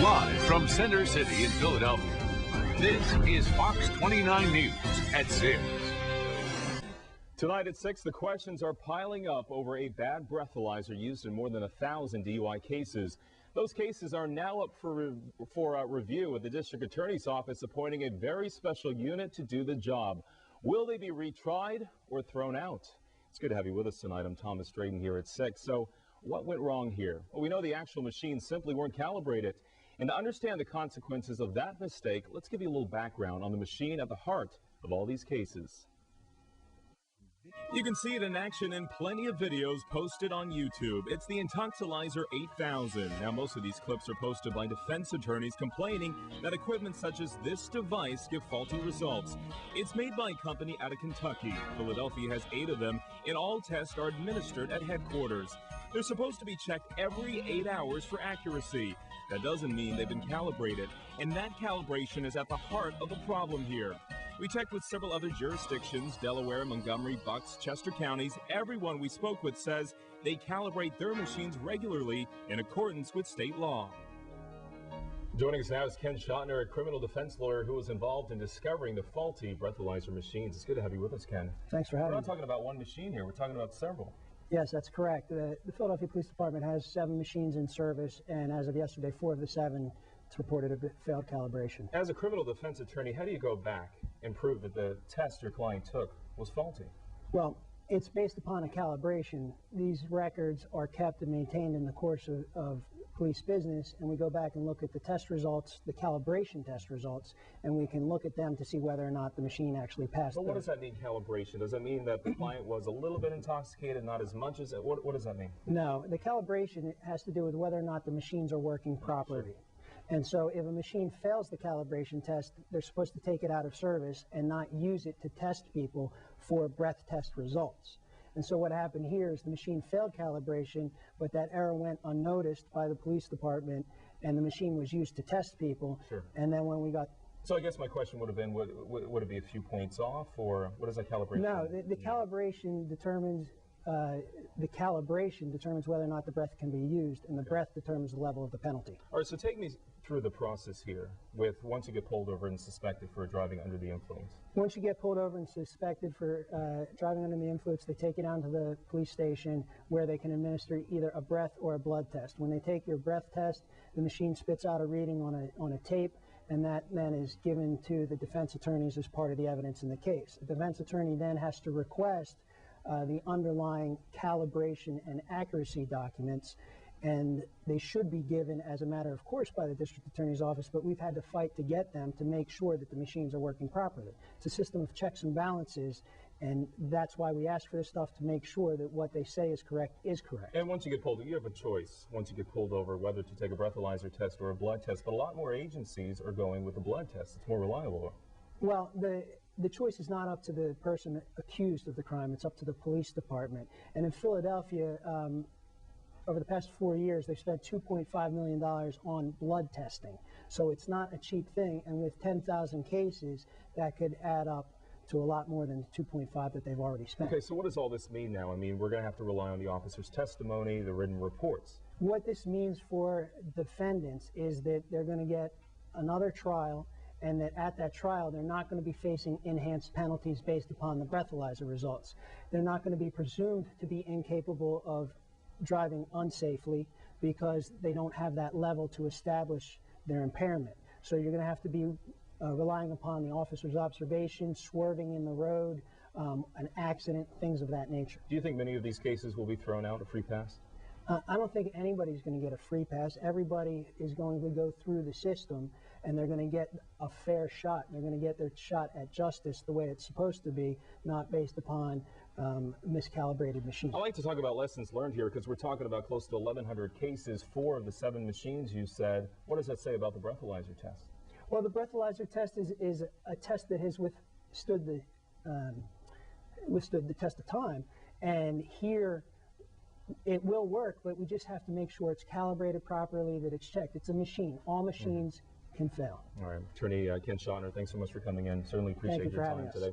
Live from Center City in Philadelphia, this is Fox 29 News at 6. Tonight at 6, the questions are piling up over a bad breathalyzer used in more than 1,000 DUI cases. Those cases are now up for review with the district attorney's office appointing a very special unit to do the job. Will they be retried or thrown out? It's good to have you with us tonight. I'm Thomas Drayton here at 6. So what went wrong here? Well, we know the actual machines simply weren't calibrated. And to understand the consequences of that mistake, let's give you a little background on the machine at the heart of all these cases. You can see it in action in plenty of videos posted on YouTube. It's the Intoxilizer 8000. Now, most of these clips are posted by defense attorneys complaining that equipment such as this device give faulty results. It's made by a company out of Kentucky. Philadelphia has 8 of them, and all tests are administered at headquarters. They're supposed to be checked every 8 hours for accuracy. That doesn't mean they've been calibrated, and that calibration is at the heart of the problem here. We checked with several other jurisdictions, Delaware, Montgomery, Bucks, Chester counties. Everyone we spoke with says they calibrate their machines regularly in accordance with state law. Joining us now is Ken Chotiner, a criminal defense lawyer who was involved in discovering the faulty breathalyzer machines. It's good to have you with us, Ken. Thanks for having me. We're not talking about one machine here. We're talking about several. Yes, that's correct. The Philadelphia Police Department has 7 machines in service, and as of yesterday, 4 of the 7 it's reported a failed calibration. As a criminal defense attorney, how do you go back and prove that the test your client took was faulty? Well, it's based upon a calibration. These records are kept and maintained in the course of police business, and we go back and look at the test results, the calibration test results, and we can look at them to see whether or not the machine actually passed. But what does that mean, calibration? Does that mean that the client was a little bit intoxicated, not as much as it? What does that mean? No, the calibration has to do with whether or not the machines are working properly. Sure. And so if a machine fails the calibration test, they're supposed to take it out of service and not use it to test people for breath test results. And so what happened here is the machine failed calibration, but that error went unnoticed by the police department, and the machine was used to test people. Sure. And then when we got... So I guess my question would have been, would it be a few points off, or what is that calibration? No, the calibration determines... the calibration determines whether or not the breath can be used, and the breath determines the level of the penalty. All right, so take me through the process here with once you get pulled over and suspected for driving under the influence. Once you get pulled over and suspected for driving under the influence, they take you down to the police station where they can administer either a breath or a blood test. When they take your breath test, the machine spits out a reading on a tape, and that then is given to the defense attorneys as part of the evidence in the case. The defense attorney then has to request the underlying calibration and accuracy documents, and they should be given as a matter of course by the district attorney's office, but we've had to fight to get them to make sure that the machines are working properly. It's a system of checks and balances, and that's why we ask for this stuff, to make sure that what they say is correct is correct. And once you get pulled, you have a choice once you get pulled over whether to take a breathalyzer test or a blood test, but a lot more agencies are going with the blood test. It's more reliable. Well, the choice is not up to the person accused of the crime. It's up to the police department. And in Philadelphia, over the past 4 years, they've spent $2.5 million on blood testing. So it's not a cheap thing. And with 10,000 cases, that could add up to a lot more than 2.5 that they've already spent. Okay, so what does all this mean now? I mean, we're going to have to rely on the officer's testimony, the written reports. What this means for defendants is that they're going to get another trial, and that at that trial, they're not going to be facing enhanced penalties based upon the breathalyzer results. They're not going to be presumed to be incapable of driving unsafely because they don't have that level to establish their impairment. So you're going to have to be relying upon the officer's observation, swerving in the road, an accident, things of that nature. Do you think many of these cases will be thrown out, a free pass? I don't think anybody's going to get a free pass. Everybody is going to go through the system, and they're going to get a fair shot. They're going to get their shot at justice the way it's supposed to be, not based upon miscalibrated machines. I like to talk about lessons learned here because we're talking about close to 1,100 cases, 4 of the 7 machines you said. What does that say about the breathalyzer test? Well, the breathalyzer test is a test that has withstood the test of time, and here it will work, but we just have to make sure it's calibrated properly, that it's checked. It's a machine. All machines can fail. All right. Attorney Ken Chotiner, thanks so much for coming in. Certainly appreciate your time today.